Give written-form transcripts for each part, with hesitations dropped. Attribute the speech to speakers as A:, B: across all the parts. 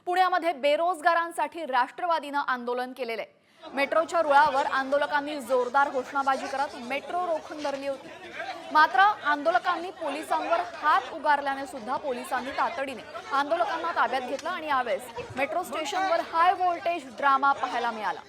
A: पुण्यामध्ये बेरोजगारांसाठी राष्ट्रवादीनं आंदोलन केलेले। मेट्रोच्या रुळावर आंदोलकांनी जोरदार घोषणाबाजी करत मेट्रो रोखून धरली होती। मात्र आंदोलकांनी पोलिसांवर हात उगारल्याने सुद्धा पोलिसांनी तातडीने आंदोलकांना ताब्यात घेतलं आणि यावेळेस मेट्रो स्टेशनवर हाय व्होल्टेज ड्रामा पाहायला मिळाला।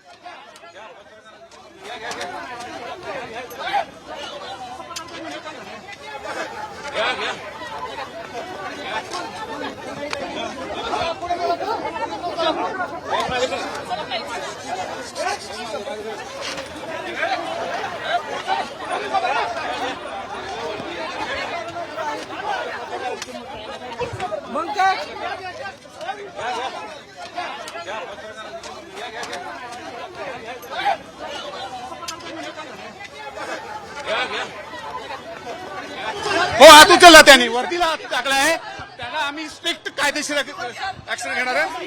B: हो हात उचलला त्यांनी, वरतीला हात टाकलाय, त्याला आम्ही स्ट्रिक्ट कायदेशीर ऍक्शन घेणार आहे।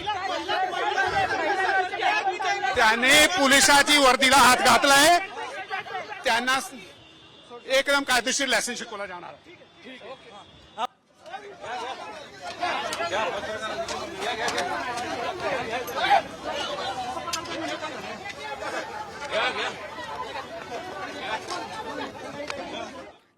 B: त्याने पोलिसाची वर्दीला हात घातलाय, त्यांना एकदम कायदेशीर लायसन्स शिकवला जाणार आहे।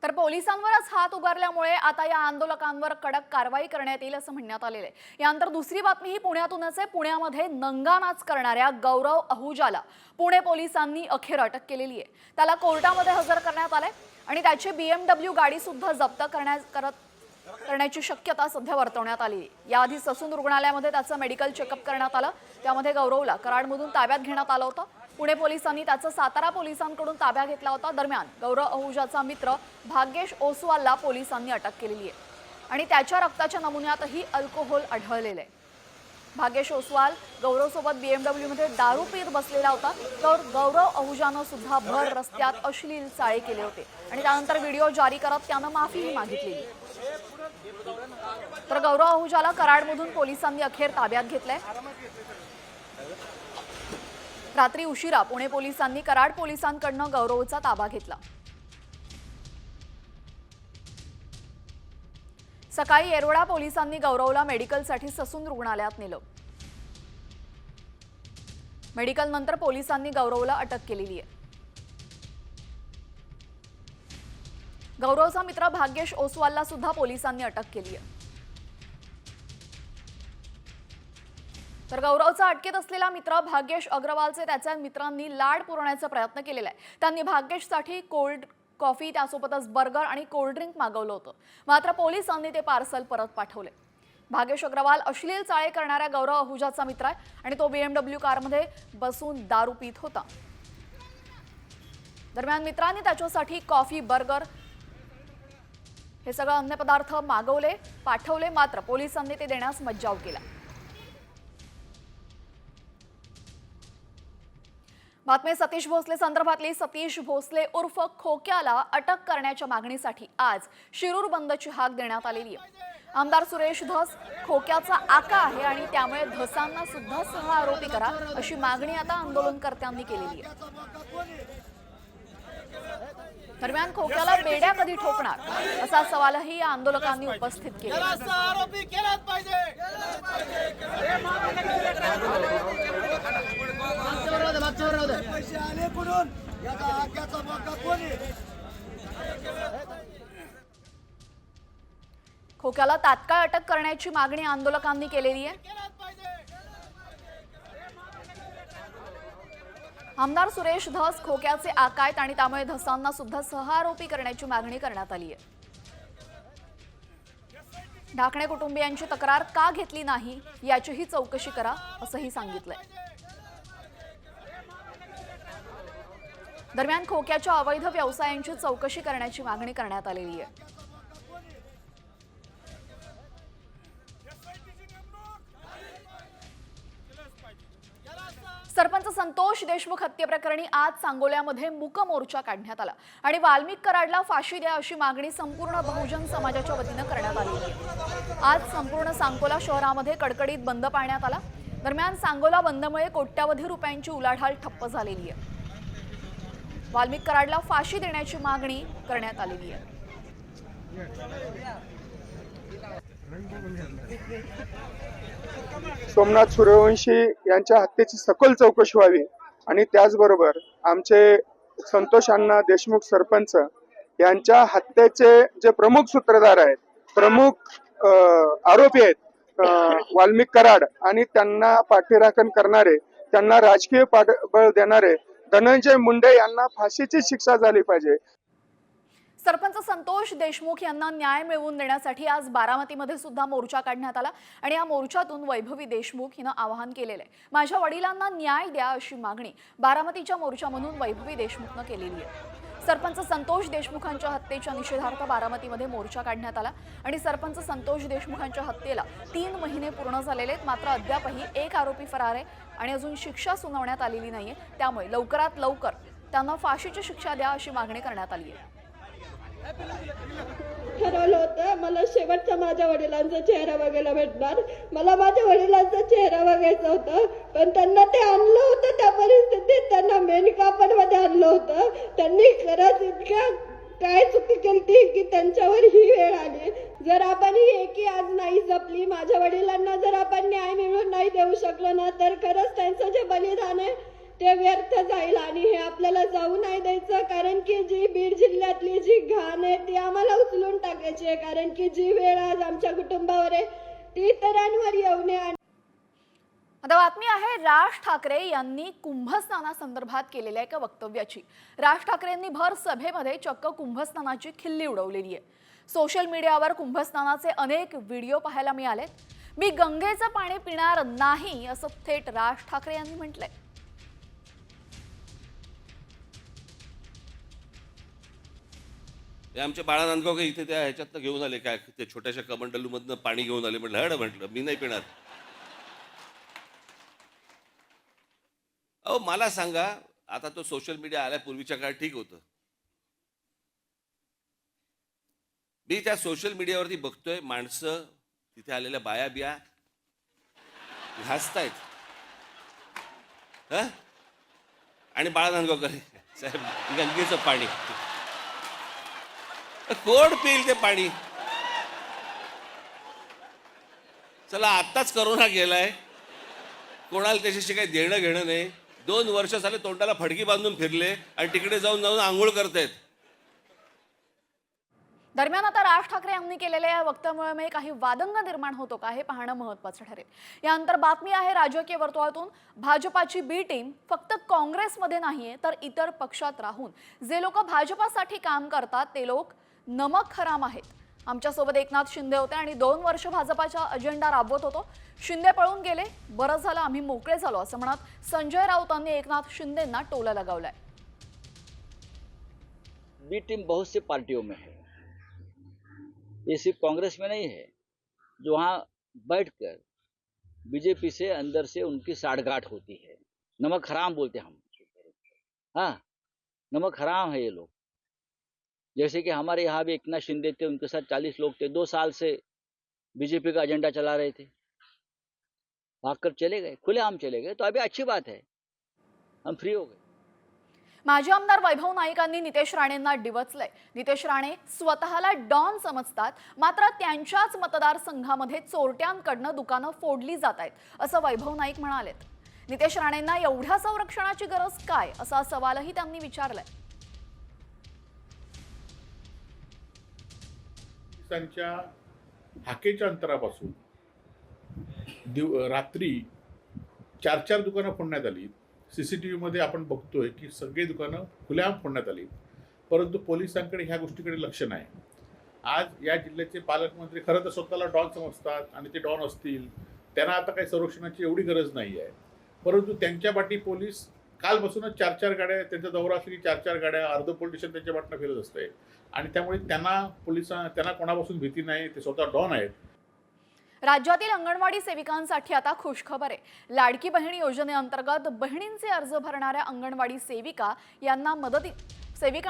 A: तर पोलिसांवरच हात उगारल्यामुळे आता या आंदोलकांवर कडक कारवाई करण्यात येईल असं म्हणण्यात आलेलं आहे। यानंतर दुसरी बातमी ही पुण्यातूनच आहे। पुण्यामध्ये नंगानाच करणाऱ्या गौरव अहुजाला पुणे पोलिसांनी अखेर अटक केलेली आहे। त्याला कोर्टामध्ये हजर करण्यात आले आणि त्याची BMW गाडी सुद्धा जप्त करण्याची शक्यता सध्या वर्तवण्यात आली आहे। याआधी ससून रुग्णालयामध्ये त्याचं मेडिकल चेकअप करण्यात आलं, त्यामध्ये गौरवला कराडमधून ताब्यात घेण्यात आलं होतं। पुणे पोलिसांनी त्याचं सातारा पोलिसांकडून ताब्यात घेतला होता। दरम्यान गौरव अहुजाचा मित्र भाग्येश ओसवालला पोलिसांनी अटक केलेली आहे आणि त्याच्या रक्ताच्या नमुन्यातही अल्कोहोल आढळलेलं आहे। भाग्येश ओसवाल गौरवसोबत BMW मध्ये दारू पीत बसलेला होता, तर गौरव अहुजानं सुद्धा भर रस्त्यात अश्लील चाळे केले होते आणि त्यानंतर व्हिडिओ जारी करत त्यानं माफीही मागितलेली। तर गौरव अहुजाला कराडमधून पोलिसांनी अखेर ताब्यात घेतलंय। रात्री उशिरा पुणे पोलिसांनी कराड पोलिसांकडून गौरवचा ताबा घेतला। सकाळी येरवडा पोलिसांनी गौरवला मेडिकलसाठी ससून रुग्णालयात नेलं। मेडिकल नंतर पोलिसांनी गौरवला अटक केलेली आहे। गौरवचा मित्र भाग्येश ओसवालला सुद्धा पोलिसांनी अटक केली आहे। तर गौरवचा अटकेत असलेला मित्र भाग्येश अग्रवालचे त्याच्या मित्रांनी लाड पुरवण्याचा प्रयत्न केलेला आहे। त्यांनी भाग्येशसाठी कोल्ड कॉफी त्यासोबतच बर्गर आणि कोल्ड ड्रिंक मागवलं होतं, मात्र पोलिसांनी ते पार्सल परत पाठवले। भाग्येश अग्रवाल अश्लील चाळे करणाऱ्या गौरव अहुजाचा मित्र आहे आणि तो BMW कारमध्ये बसून दारू पीत होता। दरम्यान मित्रांनी त्याच्यासाठी कॉफी बर्गर हे सगळे अन्न पदार्थ मागवले पाठवले, मात्र पोलिसांनी ते देण्यास मज्जाव केला। बातमी सतीश भोसले संदर्भातली। सतीश भोसले उर्फ खोक्याला अटक करण्याच्या मागणीसाठी आज शिरूर बंदची हाक देण्यात आलेली आहे। आमदार सुरेश धस खोक्याचा आका आहे आणि त्यामुळे धसांना सुद्धा सह आरोपी करा अशी मागणी आता आंदोलनकर्त्यांनी केलेली आहे। दरम्यान खोक्याला बेड्या कधी ठोकणार असा सवालही या आंदोलकांनी उपस्थित केला। खोक्याला तात्काळ अटक करण्याची मागणी आंदोलकांनी केलेली आहे। आमदार सुरेश धस खोक्याचे आका आहेत आणि त्यामुळे धसांना सुद्धा सहआरोपी करण्याची मागणी करण्यात आली आहे। ढाकणे कुटुंबियांची तक्रार का घेतली नाही याचीही चौकशी करा असंही सांगितलंय। दरम्यान खोक्याच्या अवैध व्यवसायांची चौकशी करण्याची मागणी करण्यात आलेली आहे। सरपंच संतोष देशमुख हत्येप्रकरणी आज सांगोल्यामध्ये मूक मोर्चा काढण्यात आला आणि वाल्मिक कराडला फाशी द्या अशी मागणी संपूर्ण बहुजन समाजाच्या वतीने करण्यात आली आहे। आज संपूर्ण सांगोला शहरामध्ये कडकडीत बंद पाळण्यात आला। दरम्यान सांगोला बंदमुळे कोट्यावधी रुपयांची उलाढाल ठप्प झालेली आहे। वाल्मिक कराडला फाशी देण्याची मागणी करण्यात आलेली आहे।
C: सोमनाथ सूर्यवंशी यांच्या हत्येची सखोल चौकशी व्हावी आणि त्याचबरोबर आमचे संतोष अण्णा देशमुख सरपंच यांच्या हत्येचे जे प्रमुख सूत्रधार आहेत, प्रमुख आरोपी आहेत वाल्मिक कराड आणि त्यांना पाठीराखण करणारे, त्यांना राजकीय पाठबळ देणारे धनंजय मुंडे यांना फाशीची शिक्षा झाली पाहिजे।
A: सरपंच संतोष देशमुख यांना न्याय मिळवून देण्यासाठी आज बारामतीमध्ये सुद्धा मोर्चा काढण्यात आला आणि या मोर्चातून वैभवी देशमुख हिनं आवाहन केलेलं आहे। माझ्या वडिलांना न्याय द्या अशी मागणी बारामतीच्या मोर्चामधून वैभवी देशमुखनं केलेली आहे। सरपंच संतोष देशमुखांच्या हत्येच्या निषेधार्थ बारामतीमध्ये मोर्चा काढण्यात आला आणि सरपंच संतोष देशमुखांच्या हत्येला 3 महिने पूर्ण झालेले आहेत, मात्र अद्यापही एक आरोपी फरार आहे आणि अजून शिक्षा सुनावण्यात आलेली नाहीये। त्यामुळे लवकरात लवकर त्यांना फाशीची शिक्षा द्या अशी मागणी करण्यात आली आहे।
D: ठरवलं होतं मला शेवटचा माझ्या वडिलांचा चेहरा बघायला भेटणार, मला माझ्या वडिलांचा चेहरा बघायचा होता, पण त्यांना ते आणलं होतं त्या परिस्थितीत, त्यांना मेनकापडमध्ये आणलं होतं। त्यांनी खरंच इतक्या काय चुकी केली की त्यांच्यावर ही वेळ आली। जर आपण ही एकी आज नाही जपली, माझ्या वडिलांना जर आपण न्याय मिळवून नाही देऊ शकलो ना, तर खरंच त्यांचं जे बलिदान आहे ते व्यर्थ जाईल आणि हे आपल्याला जाऊ नाही द्यायचं। कारण की जी बीड जिल्ह्यातली जी घाण आहे ती आम्हाला उचलून टाकायची आहे, कारण की जी वेळ आज आमच्या कुटुंबावर आहे ती इतरांवर येऊ नये।
A: आता बातमी आहे राज ठाकरे यांनी कुंभस्नानासंदर्भात केलेल्या एका वक्तव्याची। राज ठाकरेंनी भर सभेमध्ये चक्क कुंभस्नानाची खिल्ली उडवलेली आहे। सोशल मीडियावर कुंभस्नानाचे अनेक व्हिडिओ पाहायला मिळालेत। मी गंगेचं पाणी पिणार नाही असं थेट राज ठाकरे यांनी म्हटलंय।
E: आमच्या बाळा नांदगावकर इथे त्या ह्याच्यातनं घेऊन आले, काय ते छोट्याशा कमंडलूमधनं पाणी घेऊन आले। म्हटलं मी नाही पिणार। अहो मला सांगा, आता तो सोशल मीडिया आल्या पूर्वीच्या काळात ठीक होतं। मी त्या सोशल मीडियावरती बघतोय माणसं तिथे आलेल्या बाया बिया घासतायत आणि बाळा नांदगावकर साहेब गंगेचं पाणी कोण पिईल ते पाणी? चला आत्ताच करोना गेलाय, कोणाला त्याच्याशी काही देणं घेणं नाही। 2 वर्ष झाले तोंडाला फडकी बांधून फिरले आणि तिकडे जाऊन आंघोळ करतायत।
A: दरम्यान आता राज ठाकरे यांनी केलेल्या या वक्तव्यामुळे काही वादंग निर्माण होतो का हे पाहणं महत्त्वाचं ठरेल। यानंतर बातमी आहे राजकीय वर्तुळातून भाजपाची बी टीम फक्त काँग्रेसमध्ये नाहीये तर इतर पक्षात राहून जे लोक भाजपासाठी काम करतात ते लोक नमक हराम आहेत। आमच्यासोबत एकनाथ शिंदे होते आणि 2 वर्ष भाजपाचा अजेंडा राबवत होतो। शिंदे पळून गेले, बरं झालं आम्ही मोकळे झालो असं म्हणत संजय राऊतांनी एकनाथ शिंदेंना टोला लगावलाय।
F: बी टीम बहुत सी पार्टियों में है, ये सिर्फ कांग्रेस में नहीं है, जो वहाँ बैठकर बीजेपी से अंदर से उनकी साठगांठ होती है। नमक हराम बोलते हम, हाँ नमक हराम है ये लोग। जैसे कि हमारे यहाँ भी एकनाथ शिंदे थे, उनके साथ 40 लोग थे, 2 साल से बीजेपी का एजेंडा चला रहे थे, भागकर चले गए, खुलेआम चले गए। तो अभी अच्छी बात है, हम फ्री हो गए।
A: माजी आमदार वैभव नाईकांनी नितेश राणेंना डिवचलंय। नितेश राणे स्वतःला डॉन समजतात, मात्र त्यांच्याच मतदारसंघामध्ये चोरट्यांकडनं दुकानं फोडली जात आहेत असं वैभव नाईक म्हणालेत। नितेश राणेंना एवढ्या संरक्षणाची गरज काय असा सवालही त्यांनी विचारलाय।
G: त्यांच्या हाकेच्या अंतरापासून रात्री 4 दुकानं फोडण्यात आली। CCTV मध्ये आपण बघतोय की सगळी दुकानं खुलेआम फोडण्यात आली, परंतु पोलिसांकडे ह्या गोष्टीकडे लक्ष नाही। आज या जिल्ह्याचे पालकमंत्री खरं तर स्वतःला डॉन समजतात आणि ते डॉन असतील, त्यांना आता काही संरक्षणाची एवढी गरज नाही आहे, परंतु त्यांच्या पाठी पोलीस कालपासूनच 4 गाड्या, त्यांचा दौरा असली की 4 गाड्या, अर्ध पोलीस स्टेशन त्यांच्या पाठनं फिरत असते आणि त्यामुळे त्यांना कोणापासून भीती नाही, ते स्वतः डॉन आहेत।
A: राज्यातील अंगणवाडी सेविकांसाठी आता खुशखबर आहे। लाडकी बहीण योजनेअंतर्गत बहिणींचे अर्ज भरणाऱ्या अंगणवाडी सेविका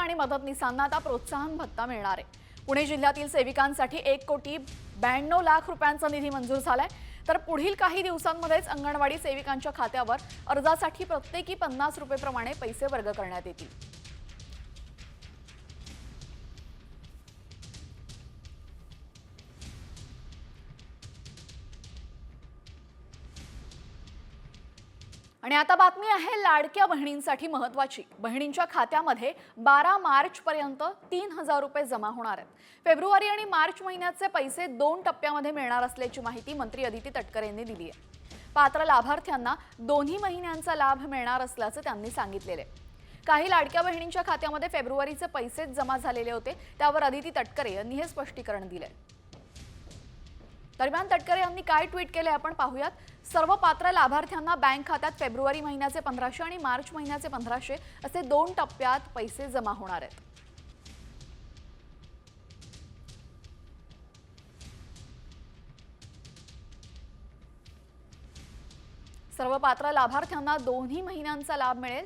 A: आणि मदतनीसांना आता प्रोत्साहन भत्ता मिळणार आहे। पुणे जिल्ह्यातील सेविकांसाठी 1,92,00,000 रुपयांचा निधी मंजूर झालाय, तर पुढील काही दिवसांमध्येच अंगणवाडी सेविकांच्या खात्यावर अर्जासाठी प्रत्येकी 50 रुपये प्रमाणे पैसे वर्ग करण्यात येतील। आणि आता बातमी आहे लाडक्या बहिणींसाठी महत्त्वाची। बहिणींच्या खात्यामध्ये 12 मार्च पर्यंत 3000 रुपये जमा होणार आहेत। फेब्रुवारी आणि मार्च महिन्याचे पैसे 2 टप्प्यामध्ये मिळणार असल्याची माहिती मंत्री अदिती तटकरे यांनी दिली आहे। पात्र लाभार्थ्यांना दोन्ही महिन्यांचा लाभ मिळणार असल्याचं त्यांनी सांगितलेलं आहे। काही लाडक्या बहिणींच्या खात्यामध्ये फेब्रुवारीचे पैसेच जमा झालेले होते, त्यावर अदिती तटकरे यांनी हे स्पष्टीकरण दिले। दरम्यान तटकरे यांनी काय ट्विट केले आपण पाहूयात। सर्व पात्र लाभार्थ्यांना बँक खात्यात फेब्रुवारी महिन्याचे 1500 आणि मार्च महिन्याचे 1500 असे 2 टप्प्यात पैसे जमा होणार आहेत। सर्व पात्र लाभार्थ्यांना दोन्ही महिन्यांचा लाभ मिळेल।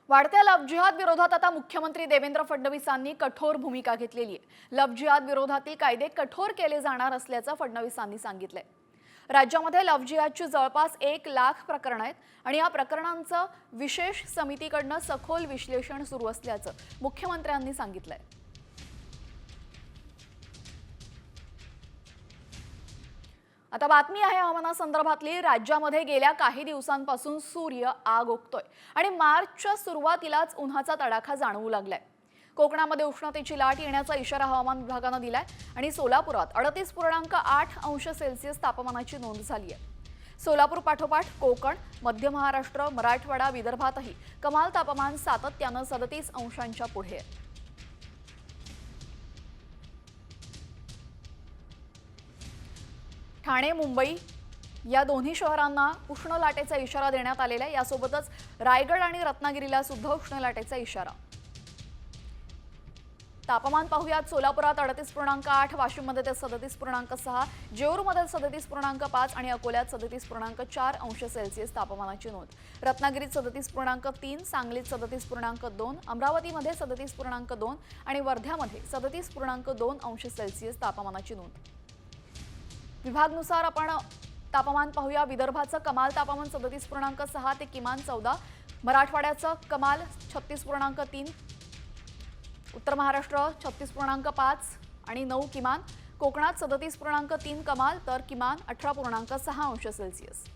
A: वाढत्या लव्ह जिहाद विरोधात आता मुख्यमंत्री देवेंद्र फडणवीसांनी कठोर भूमिका घेतलेली आहे। लव्ह जिहाद विरोधातील कायदे कठोर केले जाणार असल्याचं फडणवीसांनी सांगितलंय। राज्यामध्ये लव्ह जिहादची जवळपास 1 लाख प्रकरणं आहेत आणि या प्रकरणांचं विशेष समितीकडून सखोल विश्लेषण सुरू असल्याचं मुख्यमंत्र्यांनी सांगितलंय। आता बातमी आहे हवामानासंदर्भातली। राज्यामध्ये गेल्या काही दिवसांपासून सूर्य आग ओकतोय आणि मार्चच्या सुरुवातीलाच उन्हाचा तडाखा जाणवू लागलाय। कोकणामध्ये उष्णतेची लाट येण्याचा इशारा हवामान विभागानं दिलाय आणि सोलापुरात 38.8 अंश सेल्सिअस तापमानाची नोंद झाली आहे। सोलापूर पाठोपाठ कोकण, मध्य महाराष्ट्र, मराठवाडा, विदर्भातही कमाल तापमान सातत्यानं 37 अंशांच्या पुढे आहे। ठाणे, मुंबई या दोन्ही शहरांना उष्ण लाटेचा इशारा देण्यात आलेला आहे। यासोबतच रायगड आणि रत्नागिरीला सुद्धा उष्ण लाटेचा इशारा। तापमान पाहूयात। सोलापुरात 38.8, वाशिममध्ये ते 37.6, जेऊरमध्ये 37.5 आणि अकोल्यात 37.4 अंश सेल्सिअस तापमानाची नोंद। रत्नागिरीत 37.3, सांगलीत 37.2, अमरावतीमध्ये 37.2 आणि वर्ध्यामध्ये 37.2 अंश सेल्सिअस तापमानाची नोंद। विभागानुसार आपण तापमान पाहूया। विदर्भाचं कमाल तापमान 37.6 ते किमान 14, मराठवाड्याचं कमाल 36.3, उत्तर महाराष्ट्र 36.5 आणि 9 किमान, कोकणात 37.3 कमाल तर किमान 18.6 अंश सेल्सिअस।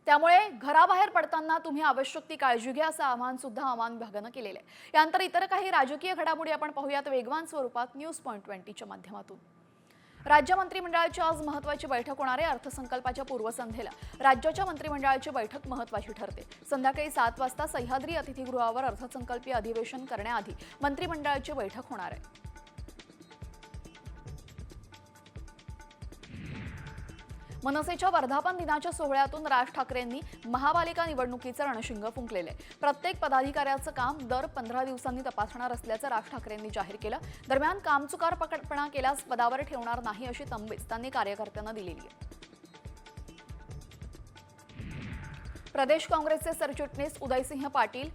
A: त्यामुळे घराबाहेर पडताना तुम्ही आवश्यक ती काळजी घ्या असं आवाहन सुद्धा हवामान विभागानं केलेलं आहे। यानंतर इतर काही राजकीय घडामोडी आपण पाहूयात वेगवान स्वरूपात न्यूज पॉइंट 20च्या माध्यमातून। राज्य मंत्रिमंडळाची आज महत्त्वाची बैठक होणार आहे। अर्थसंकल्पाच्या पूर्वसंध्येला राज्याच्या मंत्रिमंडळाची बैठक महत्त्वाची ठरते। संध्याकाळी 7 वाजता सह्याद्री अतिथीगृहावर अर्थसंकल्पीय अधिवेशन करण्याआधी मंत्रिमंडळाची बैठक होणार आहे। मनसेच्या वर्धापन दिनाच्या सोहळ्यातून राज ठाकरेंनी महापालिका निवडणुकीचं रणशिंग फुंकलेले। प्रत्येक पदाधिकाऱ्याचं काम दर 15 दिवसांनी तपासणार असल्याचं राज ठाकरेंनी जाहीर केलं। दरम्यान कामचुकारपणा केल्यास पदावर ठेवणार नाही अशी तंबीच त्यांनी कार्यकर्त्यांना दिलेली आहे। प्रदेश काँग्रेसचे सरचिटणीस उदयसिंह पाटील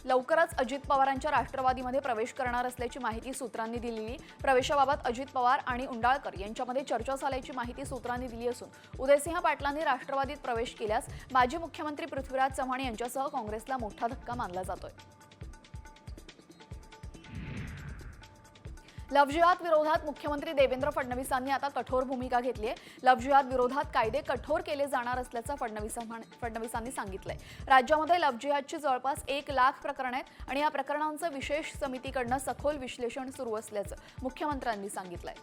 A: लवकरच अजित पवारांच्या राष्ट्रवादीमध्ये प्रवेश करणार असल्याची माहिती सूत्रांनी दिली। प्रवेशाबाबत अजित पवार आणि उंडाळकर यांच्यामध्ये चर्चा झाल्याची माहिती सूत्रांनी दिली असून उदयसिंह पाटलांनी राष्ट्रवादीत प्रवेश केल्यास माजी मुख्यमंत्री पृथ्वीराज चव्हाण यांच्यासह काँग्रेसला मोठा धक्का मानला जातोय। लव्ह जिहाद विरोधात मुख्यमंत्री देवेंद्र फडणवीसांनी आता कठोर भूमिका घेतली आहे। लव्ह जिहाद विरोधात कायदे कठोर केले जाणार असल्याचं फडणवीसांनी सांगितलंय। राज्यामध्ये लव्ह जिहादची जवळपास 1 लाख प्रकरणं आहेत आणि या प्रकरणांचं विशेष समितीकडून सखोल विश्लेषण सुरू असल्याचं मुख्यमंत्र्यांनी सांगितलंय।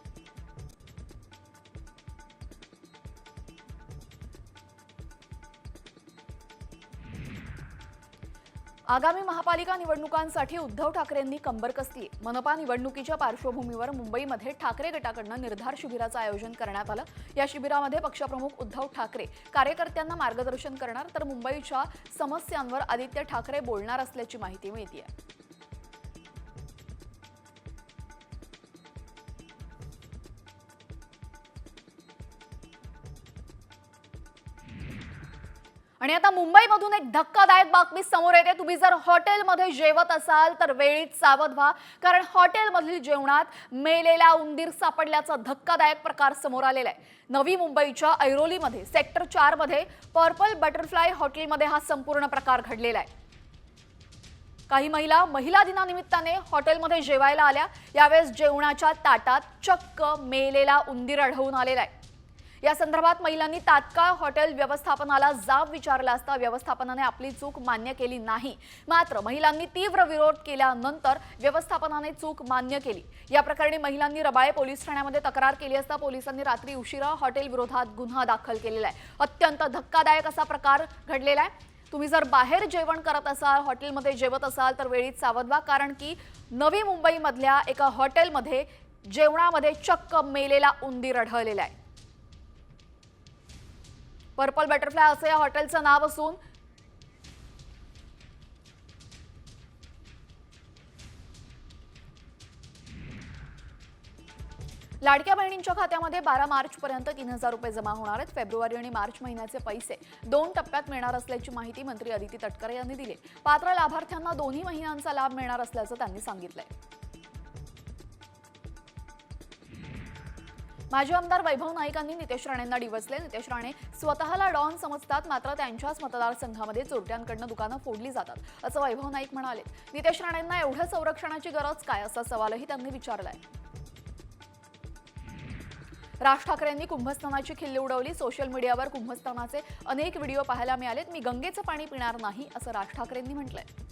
A: आगामी महापालिका निवडणुकांसाठी उद्धव ठाकरेंनी कंबर कसली। मनपा निवडणुकीच्या पार्श्वभूमीवर मुंबईमध्ये ठाकरे गटाकडून निर्धार शिबिराचं आयोजन करण्यात आलं। या शिबिरामध्ये पक्षप्रमुख उद्धव ठाकरे कार्यकर्त्यांना मार्गदर्शन करणार तर मुंबईच्या समस्यांवर आदित्य ठाकरे बोलणार असल्याची माहिती मिळते। आणि आता मुंबईमधून एक धक्कादायक बातमी समोर येते। तुम्ही जर हॉटेलमध्ये जेवत असाल तर वेळीच सावध व्हा, कारण हॉटेलमधील जेवणात मेलेला उंदीर सापडल्याचा धक्कादायक प्रकार समोर आलेला आहे। नवी मुंबईच्या ऐरोलीमध्ये सेक्टर 4 मध्ये पर्पल बटरफ्लाय हॉटेलमध्ये हा संपूर्ण प्रकार घडलेला आहे। काही महिला दिनानिमित्ताने हॉटेलमध्ये जेवायला आल्या। यावेळेस जेवणाच्या ताटात चक्क मेलेला उंदीर आढळून आलेला आहे। या संदर्भात महिलांनी तात्काळ हॉटेल व्यवस्थापनाला जाब विचारला असता व्यवस्थापनाने आपली चूक मान्य केली नाही। मात्र महिलांनी तीव्र विरोध केल्यानंतर व्यवस्थापनाने चूक मान्य केली। या प्रकरणी महिलांनी रबाळे पोलीस ठाण्यामध्ये तक्रार केली असता पोलिसांनी रात्री उशिरा हॉटेल विरोधात गुन्हा दाखल केलेला आहे। अत्यंत धक्कादायक असा प्रकार घडलेला आहे। तुम्ही जर बाहेर जेवण करत असाल, हॉटेलमध्ये जेवत असाल तर वेळीच सावध व्हा, कारण की नवी मुंबईमधल्या एका हॉटेलमध्ये जेवणामध्ये चक्क मेलेला उंदीर आढळलेला आहे। पर्पल बटरफ्लाय असे या हॉटेलचं नाव असून लाडक्या बहिणींच्या खात्यामध्ये 12 मार्चपर्यंत 3000 रुपये जमा होणार आहेत। फेब्रुवारी आणि मार्च महिन्याचे पैसे 2 टप्प्यात मिळणार असल्याची माहिती मंत्री अदिती तटकरे यांनी दिली। पात्र लाभार्थ्यांना दोन्ही महिन्यांचा लाभ मिळणार असल्याचं त्यांनी सांगितलंय। माजी आमदार वैभव नाईकांनी नितेश राणेंना डिवचले। नितेश राणे स्वतःला डॉन समजतात, मात्र त्यांच्याच मतदारसंघामध्ये चोरट्यांकडून दुकानं फोडली जातात असं वैभव नाईक म्हणाले। नितेश राणेंना एवढ्या संरक्षणाची गरज काय असा सवालही त्यांनी विचारलाय। राज ठाकरेंनी कुंभस्नानाची खिल्ली उडवली। सोशल मीडियावर कुंभस्नानाचे अनेक व्हिडिओ पाहायला मिळालेत। मी गंगेचं पाणी पिणार नाही असं राज ठाकरेंनी म्हटलंय।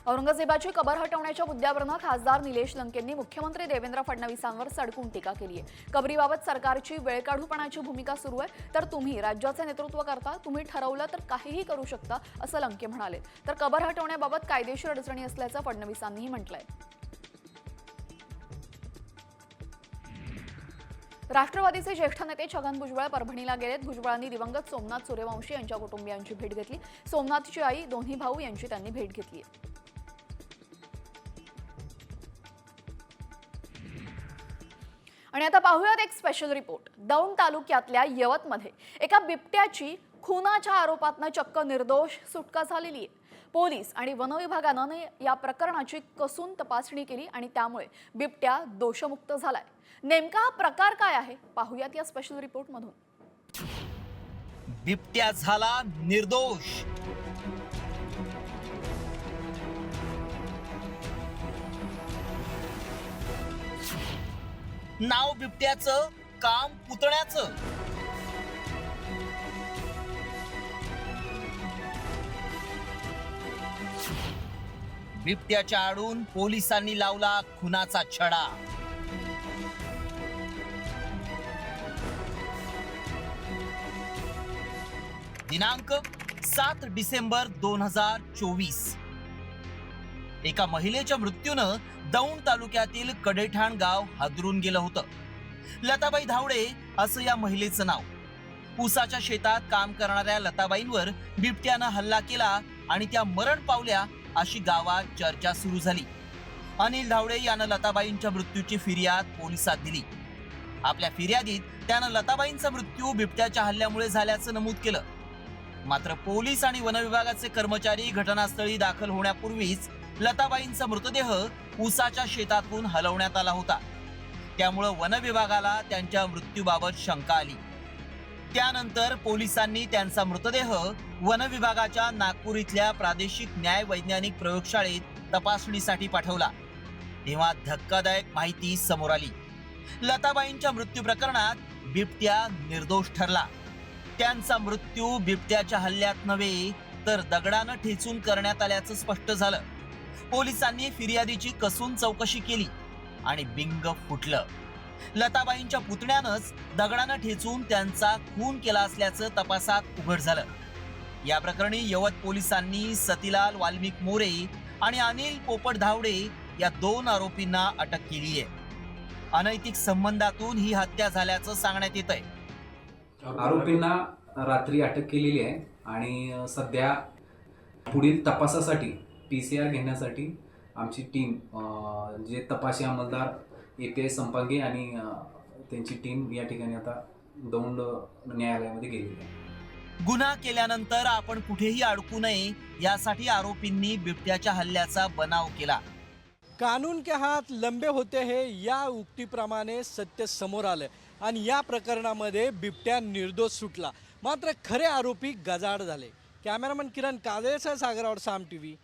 A: औरंगजेबाची कबर हटवण्याच्या मुद्द्यावरून खासदार निलेश लंकेंनी मुख्यमंत्री देवेंद्र फडणवीसांवर सडकून टीका केली आहे। कबरीबाबत सरकारची वेळकाढूपणाची भूमिका सुरू आहे, तर तुम्ही राज्याचे नेतृत्व करता, तुम्ही ठरवलं तर काहीही करू शकता असं लंके म्हणाले। तर कबर हटवण्याबाबत कायदेशीर अडचणी असल्याचं फडणवीसांनीही म्हटलंय। राष्ट्रवादीचे ज्येष्ठ नेते छगन भुजबळ परभणीला गेलेत। भुजबळांनी दिवंगत सोमनाथ सूर्यवंशी यांच्या कुटुंबियांची भेट घेतली। सोमनाथची आई, दोन्ही भाऊ यांची त्यांनी भेट घेतली। आणि आता पाहूयात एक स्पेशल रिपोर्ट। दौंड तालुक्यातल्या यवतमध्ये एका बिबट्याची खुनाच्या आरोपातनं चक्क निर्दोष सुटका झालेली आहे। पोलीस आणि वन विभागानं या प्रकरणाची कसून तपासणी केली आणि त्यामुळे बिबट्या दोषमुक्त झालाय। नेमका हा प्रकार काय आहे पाहूयात या स्पेशल रिपोर्ट मधून।
H: बिबट्या झाला निर्दोष। नाव बिबट्याचं, काम पुतण्याचं। बिबट्याच्या आडून पोलिसांनी लावला खुनाचा छडा। दिनांक 7 डिसेंबर 2024 एका महिलेच्या मृत्यूनं दौंड तालुक्यातील कडेठाण गाव हादरून गेलं होतं। लताबाई धावडे असं या महिलेचं नाव। ऊसाच्या शेतात काम करणाऱ्या लताबाईंवर बिबट्यानं हल्ला केला आणि त्या मरण पावल्या अशी गावात चर्चा सुरू झाली। अनिल धावडे यानं लताबाईंच्या मृत्यूची फिर्याद पोलिसात दिली। आपल्या फिर्यादीत त्यानं लताबाईंचा मृत्यू बिबट्याच्या हल्ल्यामुळे झाल्याचं नमूद केलं। मात्र पोलीस आणि वन विभागाचे कर्मचारी घटनास्थळी दाखल होण्यापूर्वीच लताबाईंचा मृतदेह ऊसाच्या शेतातून हलवण्यात आला होता। त्यामुळे वन विभागाला त्यांच्या मृत्यूबाबत शंका आली। त्यानंतर पोलिसांनी त्यांचा मृतदेह वन विभागाच्या नागपूर इथल्या प्रादेशिक न्याय वैज्ञानिक प्रयोगशाळेत तपासणीसाठी पाठवला। तेव्हा धक्कादायक माहिती समोर आली। लताबाईंच्या मृत्यू प्रकरणात बिबट्या निर्दोष ठरला। त्यांचा मृत्यू बिबट्याच्या हल्ल्यात नव्हे तर दगडानं ठेचून करण्यात आल्याचं स्पष्ट झालं। पोलिसांनी फिर्यादीची कसून चौकशी केली आणि बिंग फुटलं। लताबाईंच्या पुतण्यानंच दगडानं ठेचून त्यांचा खून केला असल्याचं तपासात उघड झालं। या प्रकरणी यवत पोलिसांनी सतीलाल वाल्मिक मोरे आणि अनिल पोपट धावडे या 2 आरोपींना अटक केली आहे। अनैतिक संबंधातून ही हत्या झाल्याचं सांगण्यात येत आहे।
I: आरोपींना रात्री अटक केलेली आहे आणि सध्या पुढील तपासासाठी PCR घेण्यासाठी आमची टीम जे तपासी अंमलदार API संपांगे आणि त्यांची टीम या ठिकाणी आता दौंड न्यायालयामध्ये गेलेली आहे।
H: गुन्हा केल्यानंतर आपण कुठेही अडकू नये यासाठी आरोपींनी बिबट्याच्या हल्ल्याचा बनाव केला।
J: कानून के हाथ लंबे होते हैं या उक्तीप्रमाणे सत्य समोर आलं। आणि या प्रकरणामध्ये बिबट्या निर्दोष सुटला. मात्र खरे आरोपी गजाआड झाले. कॅमेरामन किरण काजळेसह सागर साम TV